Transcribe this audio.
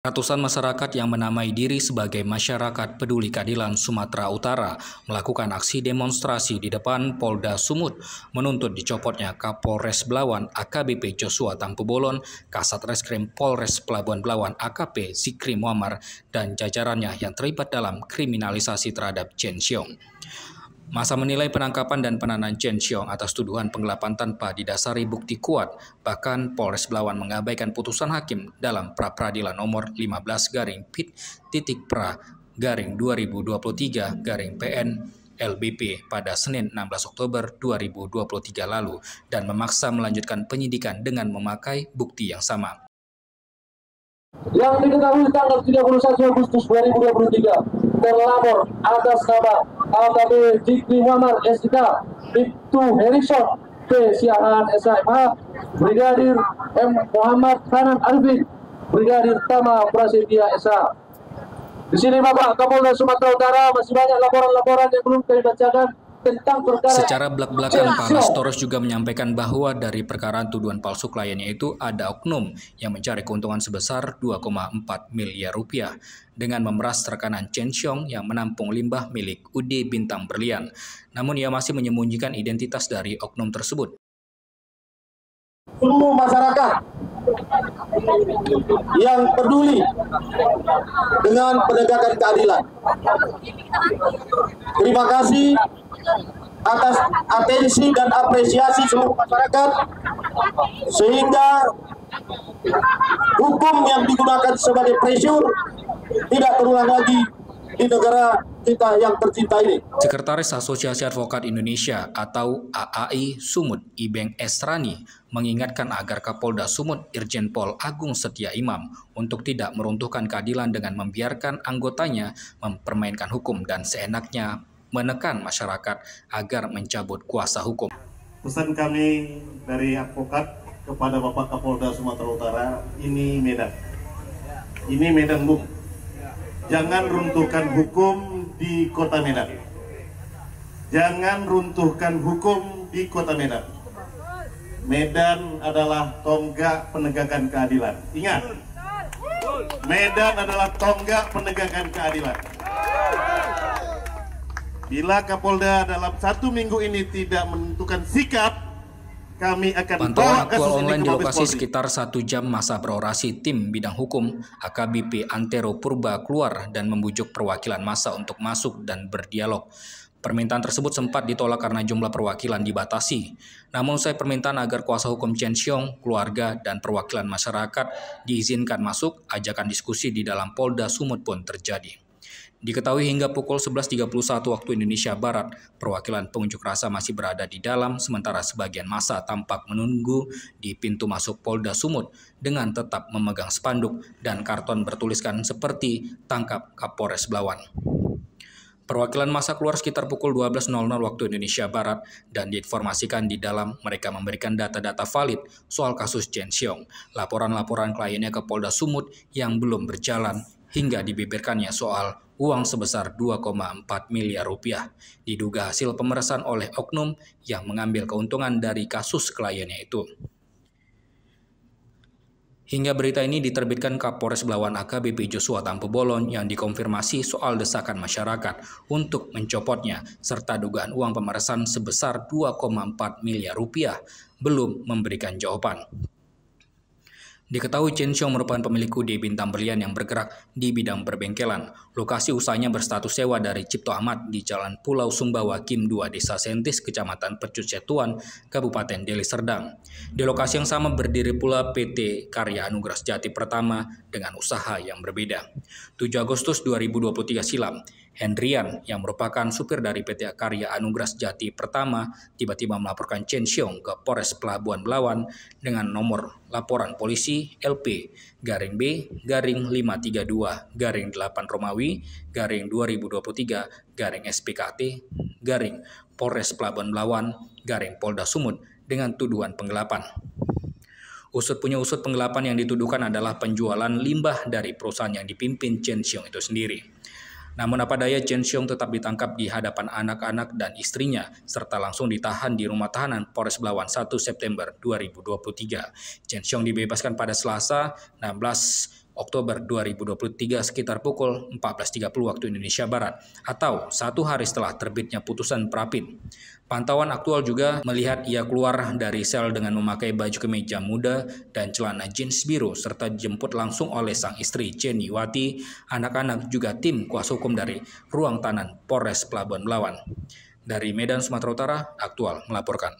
Ratusan masyarakat yang menamai diri sebagai Masyarakat Peduli Keadilan Sumatera Utara melakukan aksi demonstrasi di depan Polda Sumut menuntut dicopotnya Kapolres Belawan AKBP Joshua Tampu-Bolon, Kasat Reskrim Polres Pelabuhan Belawan AKP Zikri Muammar, dan jajarannya yang terlibat dalam kriminalisasi terhadap Chen Xiong. Masa menilai penangkapan dan penahanan Chen Xiong atas tuduhan penggelapan tanpa didasari bukti kuat. Bahkan Polres Belawan mengabaikan putusan hakim dalam pra-peradilan nomor 15-Pit-Pra-2023-PN LBP pada Senin 16 Oktober 2023 lalu dan memaksa melanjutkan penyidikan dengan memakai bukti yang sama. Yang diketahui tanggal 31 Agustus 2023 terlapor atas nama AKP Zikri Muammar SK, Ibtu Harrison P. Siahaan SMH, Brigadir M. Muhammad Hanan Arifin, Brigadir Tama Prasetya SH. Di sini Bapak Kapolda Sumatera Utara, masih banyak laporan-laporan yang belum kami bacakan tentang perkara. Secara belak-belakan, Pak Lastores juga menyampaikan bahwa dari perkara tuduhan palsu kliennya itu ada oknum yang mencari keuntungan sebesar 2,4 miliar rupiah dengan memeras rekanan Chen Xiong yang menampung limbah milik UD Bintang Berlian. Namun ia masih menyembunyikan identitas dari oknum tersebut. Seluruh masyarakat yang peduli dengan penegakan keadilan, terima kasih atas atensi dan apresiasi seluruh masyarakat, sehingga hukum yang digunakan sebagai pressure tidak terulang lagi di negara kita yang tercinta ini. Sekretaris Asosiasi Advokat Indonesia atau AAI Sumut, Ibeng Esrani, mengingatkan agar Kapolda Sumut Irjen Pol Agung Setia Imam untuk tidak meruntuhkan keadilan dengan membiarkan anggotanya mempermainkan hukum dan seenaknya menekan masyarakat agar mencabut kuasa hukum. Pesan kami dari advokat kepada Bapak Kapolda Sumatera Utara, ini Medan. Ini Medan, Bu. Jangan runtuhkan hukum di Kota Medan. Jangan runtuhkan hukum di Kota Medan. Medan adalah tonggak penegakan keadilan. Ingat, Medan adalah tonggak penegakan keadilan. Bila Kapolda dalam 1 minggu ini tidak menentukan sikap, kami akan pantauan aktual online di lokasi sekitar 1 jam masa berorasi tim bidang hukum AKBP Antero Purba keluar dan membujuk perwakilan massa untuk masuk dan berdialog. Permintaan tersebut sempat ditolak karena jumlah perwakilan dibatasi. Namun usai permintaan agar kuasa hukum Chen Xiong, keluarga, dan perwakilan masyarakat diizinkan masuk, ajakan diskusi di dalam Polda Sumut pun terjadi. Diketahui hingga pukul 11.31 waktu Indonesia Barat, perwakilan pengunjuk rasa masih berada di dalam, sementara sebagian massa tampak menunggu di pintu masuk Polda Sumut dengan tetap memegang spanduk dan karton bertuliskan seperti "Tangkap Kapolres Belawan". Perwakilan massa keluar sekitar pukul 12.00 waktu Indonesia Barat dan diinformasikan di dalam mereka memberikan data-data valid soal kasus Chen Xiong, laporan-laporan kliennya ke Polda Sumut yang belum berjalan, hingga dibeberkannya soal uang sebesar 2,4 miliar rupiah, diduga hasil pemerasan oleh oknum yang mengambil keuntungan dari kasus kliennya itu. Hingga berita ini diterbitkan Kapolres Belawan AKBP Joshua Tampu-Bolon yang dikonfirmasi soal desakan masyarakat untuk mencopotnya serta dugaan uang pemerasan sebesar 2,4 miliar rupiah belum memberikan jawaban. Diketahui Chen Xiong merupakan pemilik UD Bintang Berlian yang bergerak di bidang perbengkelan. Lokasi usahanya berstatus sewa dari Cipto Ahmad di Jalan Pulau Sumbawa Kim 2 Desa Sentis, Kecamatan Percut Setuan, Kabupaten Deli Serdang. Di lokasi yang sama berdiri pula PT Karya Anugrah Jati Pertama dengan usaha yang berbeda. 7 Agustus 2023 silam, Hendrian yang merupakan supir dari PT Karya Anugrah Jati Pertama tiba-tiba melaporkan Chen Xiong ke Polres Pelabuhan Belawan dengan nomor laporan polisi LP-B-532-8 Romawi _2023-SPKT Polres Pelabuhan Belawan Polda Sumut dengan tuduhan penggelapan. Usut punya usut, penggelapan yang dituduhkan adalah penjualan limbah dari perusahaan yang dipimpin Chen Xiong itu sendiri. Namun apa daya, Chen Xiong tetap ditangkap di hadapan anak-anak dan istrinya, serta langsung ditahan di rumah tahanan Polres Belawan 1 September 2023. Chen Xiong dibebaskan pada Selasa 16 Oktober 2023 sekitar pukul 14.30 waktu Indonesia Barat atau 1 hari setelah terbitnya putusan Prapin. Pantauan aktual juga melihat ia keluar dari sel dengan memakai baju kemeja muda dan celana jeans biru serta dijemput langsung oleh sang istri Jenny Wati, anak-anak juga tim kuasa hukum dari Ruang Tahanan Polres Pelabuhan Belawan. Dari Medan, Sumatera Utara, Aktual melaporkan.